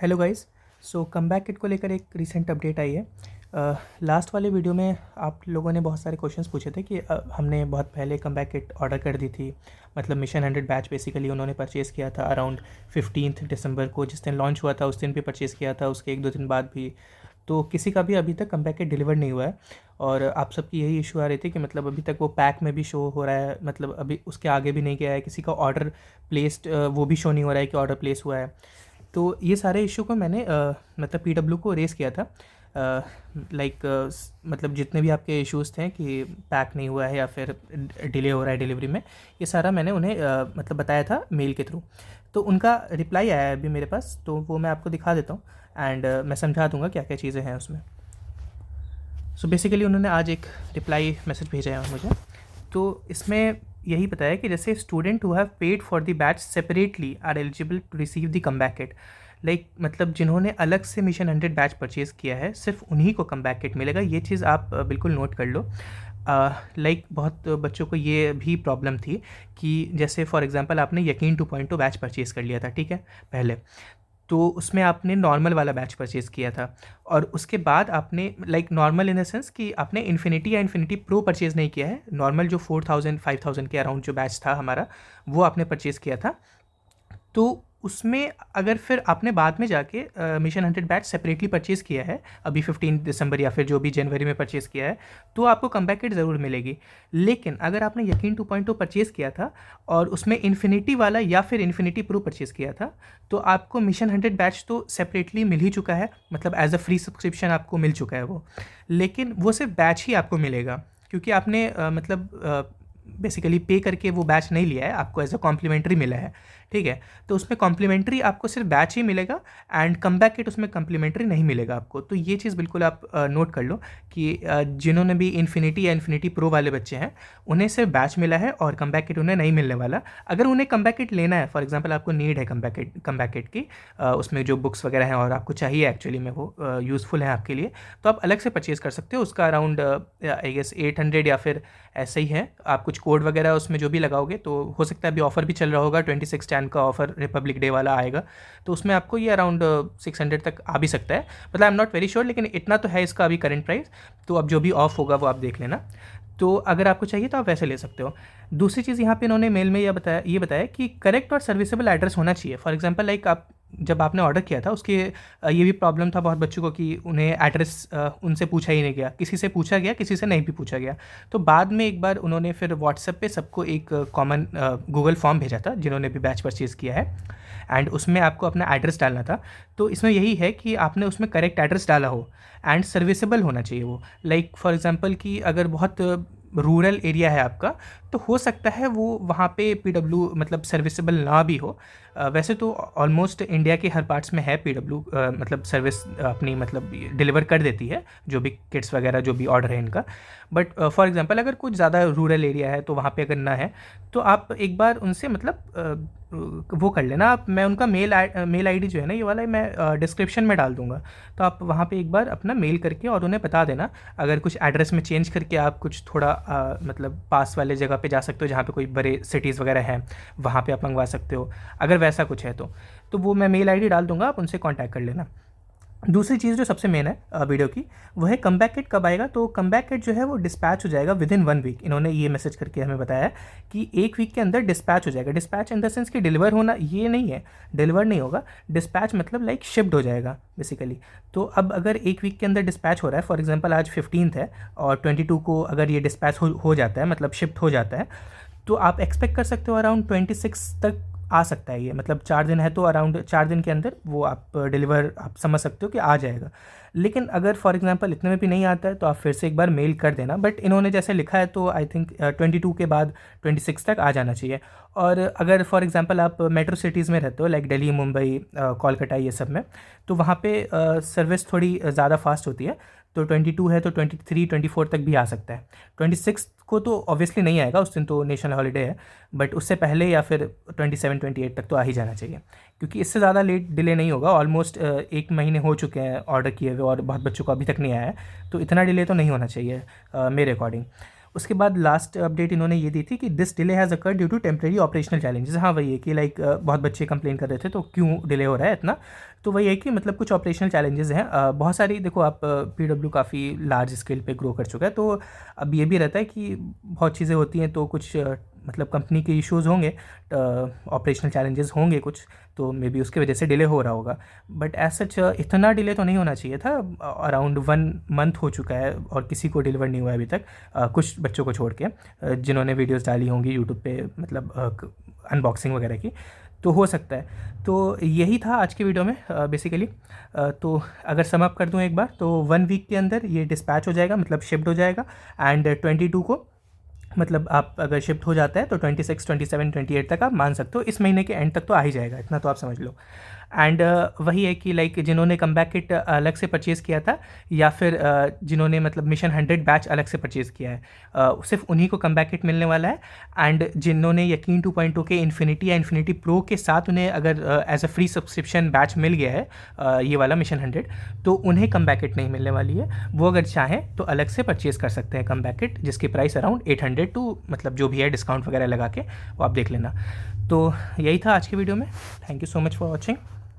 Hello guys. So come back kit को लेकर एक रिसेंट अपडेट आई है। लास्ट वाले वीडियो में आप लोगों ने बहुत सारे क्वेश्चंस पूछे थे कि हमने बहुत पहले कम बैक किट ऑर्डर कर दी थी। मतलब मिशन 100 बैच बेसिकली उन्होंने परचेज़ किया था अराउंड 15 दिसंबर को, जिस दिन लॉन्च हुआ था उस दिन भी परचेज़ किया था, उसके एक दो दिन बाद भी। तो किसी का भी अभी तक कम बैक किट डिलीवर नहीं हुआ है। और आप सबकी यही इशू आ रही थी कि मतलब अभी तक वो पैक में भी शो हो रहा है, मतलब अभी उसके आगे भी नहीं गया है, किसी का ऑर्डर प्लेस्ड वो भी शो नहीं हो रहा है कि ऑर्डर प्लेस हुआ है। तो ये सारे इशू को मैंने मतलब पीडब्ल्यू को रेज़ किया था। मतलब जितने भी आपके इश्यूज़ थे कि पैक नहीं हुआ है या फिर डिले हो रहा है डिलीवरी में, ये सारा मैंने उन्हें मतलब बताया था मेल के थ्रू। तो उनका रिप्लाई आया है अभी मेरे पास, तो वो मैं आपको दिखा देता हूँ एंड मैं समझा दूँगा क्या क्या चीज़ें हैं उसमें। सो बेसिकली उन्होंने आज एक रिप्लाई मैसेज भेजा है मुझे। तो इसमें यही बताया कि जैसे student who have paid for the batch separately are eligible to receive the come back kit. Like मतलब जिन्होंने अलग से मिशन 100 बैच परचेज़ किया है सिर्फ उन्हीं को कम बैक किट मिलेगा। ये चीज़ आप बिल्कुल नोट कर लो। बहुत बच्चों को ये भी प्रॉब्लम थी कि जैसे फॉर एग्जांपल आपने यकीन 2.0 बैच परचेज़ कर लिया था, ठीक है, पहले। तो उसमें आपने नॉर्मल वाला बैच परचेज़ किया था और उसके बाद आपने नॉर्मल इन द सेंस कि आपने इन्फिनिटी या इन्फिनिटी प्रो परचेज़ नहीं किया है। नॉर्मल जो 4000 5000 के अराउंड जो बैच था हमारा, वो आपने परचेज़ किया था। तो उसमें अगर फिर आपने बाद में जाके मिशन 100 बैच सेपरेटली परचेज़ किया है, अभी 15 दिसंबर या फिर जो भी जनवरी में परचेज़ किया है, तो आपको कमबैक किट ज़रूर मिलेगी। लेकिन अगर आपने यकीन 2.0 परचेज़ किया था और उसमें इन्फिनिटी वाला या फिर इन्फिनिटी प्रो परचेज़ किया था, तो आपको मिशन 100 बैच तो सेपरेटली मिल ही चुका है, मतलब एज अ फ्री सब्सक्रिप्शन आपको मिल चुका है वो। लेकिन वो सिर्फ बैच ही आपको मिलेगा, क्योंकि आपने बेसिकली पे करके वो बैच नहीं लिया है, आपको एज अ कॉम्प्लीमेंट्री मिला है, ठीक है। तो उसमें कॉम्प्लीमेंट्री आपको सिर्फ बैच ही मिलेगा एंड कम बैक किट उसमें कॉम्प्लीमेंट्री नहीं मिलेगा आपको। तो ये चीज़ बिल्कुल आप नोट कर लो कि जिन्होंने भी इन्फिनिटी या इन्फिनिटी प्रो वाले बच्चे हैं उन्हें सिर्फ बैच मिला है और कम बैक किट उन्हें नहीं मिलने वाला। अगर उन्हें कम बैक किट लेना है, फॉर एग्जाम्पल आपको नीड है कम बैक किट की, उसमें जो बुक्स वगैरह हैं और आपको चाहिए एक्चुअली में वो यूज़फुल है आपके लिए, तो आप अलग से परचेज़ कर सकते हो। उसका अराउंड आई गेस 800 या फिर ऐसे ही है। आप कुछ कोड वगैरह उसमें जो भी लगाओगे, तो हो सकता है अभी ऑफ़र भी चल रहा होगा, 26 टैन का ऑफ़र रिपब्लिक डे वाला आएगा, तो उसमें आपको ये अराउंड 600 तक आ भी सकता है। मतलब I am not very sure, लेकिन इतना तो है इसका अभी करंट प्राइस। तो अब जो भी ऑफ होगा वो आप देख लेना। तो अगर आपको चाहिए तो आप वैसे ले सकते हो। दूसरी चीज़ यहाँ पे इन्होंने मेल में ये बताया कि करेक्ट और सर्विसेबल एड्रेस होना चाहिए। फॉर एग्जांपल आप जब आपने ऑर्डर किया था उसके ये भी प्रॉब्लम था बहुत बच्चों को कि उन्हें एड्रेस उनसे पूछा ही नहीं गया, किसी से पूछा गया, किसी से नहीं भी पूछा गया। तो बाद में एक बार उन्होंने फिर व्हाट्सएप पे सबको एक कॉमन गूगल फॉर्म भेजा था जिन्होंने भी बैच परचेज़ किया है, एंड उसमें आपको अपना एड्रेस डालना था। तो इसमें यही है कि आपने उसमें करेक्ट एड्रेस डाला हो एंड सर्विसेबल होना चाहिए वो। फॉर एग्जांपल कि अगर बहुत रूरल एरिया है आपका, तो हो सकता है वो वहाँ पे पीडब्ल्यू मतलब सर्विसेबल ना भी हो। वैसे तो ऑलमोस्ट इंडिया के हर पार्ट्स में है पीडब्ल्यू, मतलब सर्विस अपनी मतलब डिलीवर कर देती है जो भी किट्स वगैरह जो भी ऑर्डर है इनका। बट फॉर एग्जांपल अगर कुछ ज़्यादा रूरल एरिया है तो वहाँ पे अगर ना है, तो आप एक बार उनसे वो कर लेना आप। मैं उनका मेल आईडी जो है ना, ये वाला मैं डिस्क्रिप्शन में डाल दूँगा, तो आप वहाँ पे एक बार अपना मेल करके और उन्हें बता देना। अगर कुछ एड्रेस में चेंज करके आप कुछ थोड़ा मतलब पास वाले जगह पे जा सकते हो जहाँ पे कोई बड़े सिटीज़ वगैरह हैं, वहाँ पे आप मंगवा सकते हो, अगर वैसा कुछ है तो वो मैं मेल आईडी डाल दूँगा, आप उनसे कॉन्टैक्ट कर लेना। दूसरी चीज़ जो सबसे मेन है वीडियो की, वो है कम बैक किट कब आएगा। तो कम बैक किट जो है वो डिस्पैच हो जाएगा विद इन 1 वीक। इन्होंने ये मैसेज करके हमें बताया है कि 1 वीक के अंदर डिस्पैच हो जाएगा। डिस्पैच इन द सेंस कि डिलीवर होना ये नहीं है, डिलीवर नहीं होगा। डिस्पैच मतलब शिफ्ट हो जाएगा बेसिकली। तो अब अगर 1 वीक के अंदर डिस्पैच हो रहा है, फॉर एग्जाम्पल आज 15th है और 22 को अगर ये डिस्पैच हो जाता है, मतलब शिफ्ट हो जाता है, तो आप एक्सपेक्ट कर सकते हो अराउंड 26 तक आ सकता है ये। मतलब 4 दिन है तो अराउंड 4 दिन के अंदर वो आप डिलीवर आप समझ सकते हो कि आ जाएगा। लेकिन अगर फॉर एग्जांपल इतने में भी नहीं आता है तो आप फिर से एक बार मेल कर देना। बट इन्होंने जैसे लिखा है तो आई थिंक 22 के बाद 26 तक आ जाना चाहिए। और अगर फॉर एग्जांपल आप मेट्रो सिटीज़ में रहते हो लाइक दिल्ली, मुंबई, कोलकाता, ये सब में, तो वहाँ पे सर्विस थोड़ी ज़्यादा फास्ट होती है। तो 22 है तो 23 24 तक भी आ सकता है। 26 को तो ऑब्वियसली नहीं आएगा, उस दिन तो नेशनल हॉलीडे है, बट उससे पहले या फिर 27 28 तक तो आ ही जाना चाहिए, क्योंकि इससे ज़्यादा लेट डिले नहीं होगा। ऑलमोस्ट 1 महीने हो चुके हैं ऑर्डर किए हुए और बहुत बच्चों को अभी तक नहीं आया है, तो इतना डिले तो नहीं होना चाहिए मेरे अकॉर्डिंग। उसके बाद लास्ट अपडेट इन्होंने ये दी थी कि this delay has occurred due to temporary operational challenges. हाँ वही है कि लाइक बहुत बच्चे कंप्लेन कर रहे थे तो क्यों डिले हो रहा है इतना, तो वही है कि मतलब कुछ ऑपरेशनल चैलेंजेस हैं। बहुत सारी देखो आप PW काफ़ी लार्ज स्केल पे ग्रो कर चुका है, तो अब ये भी रहता है कि बहुत चीज़ें होती हैं तो कुछ मतलब कंपनी के इश्यूज़ होंगे, ऑपरेशनल चैलेंजेस होंगे कुछ, तो मे बी उसकी वजह से डिले हो रहा होगा। बट एज सच इतना डिले तो नहीं होना चाहिए था। अराउंड 1 मंथ हो चुका है और किसी को डिलीवर नहीं हुआ है अभी तक, कुछ बच्चों को छोड़ के, जिन्होंने वीडियोस डाली होंगी यूट्यूब पे, मतलब अनबॉक्सिंग वगैरह की, तो हो सकता है। तो यही था आज की वीडियो में बेसिकली। तो अगर सम अप कर दूं एक बार, तो 1 वीक के अंदर ये डिस्पैच हो जाएगा, मतलब शिफ्ट हो जाएगा। एंड 22 को, मतलब आप अगर शिफ्ट हो जाता है तो 26, 27, 28 तक आप मान सकते हो, इस महीने के एंड तक तो आ ही जाएगा, इतना तो आप समझ लो। एंड वही है कि लाइक जिन्होंने कमबैक किट अलग से परचेज़ किया था, या फिर जिन्होंने मतलब मिशन 100 बैच अलग से परचेज़ किया है, सिर्फ उन्हीं को कमबैक किट मिलने वाला है। एंड जिन्होंने यकीन 2.0 के इन्फिनिटी या इन्फिनिटी प्रो के साथ उन्हें अगर as a free subscription batch मिल गया है, ये वाला मिशन 100, तो उन्हें कमबैक किट नहीं मिलने वाली है। वो अगर चाहें तो अलग से परचेज़ कर सकते हैं कमबैक किट, जिसकी प्राइस अराउंड 800 टू, मतलब जो भी है डिस्काउंट वगैरह लगा के, वो आप देख लेना। तो यही था आज की वीडियो में। Thank you so much for watching.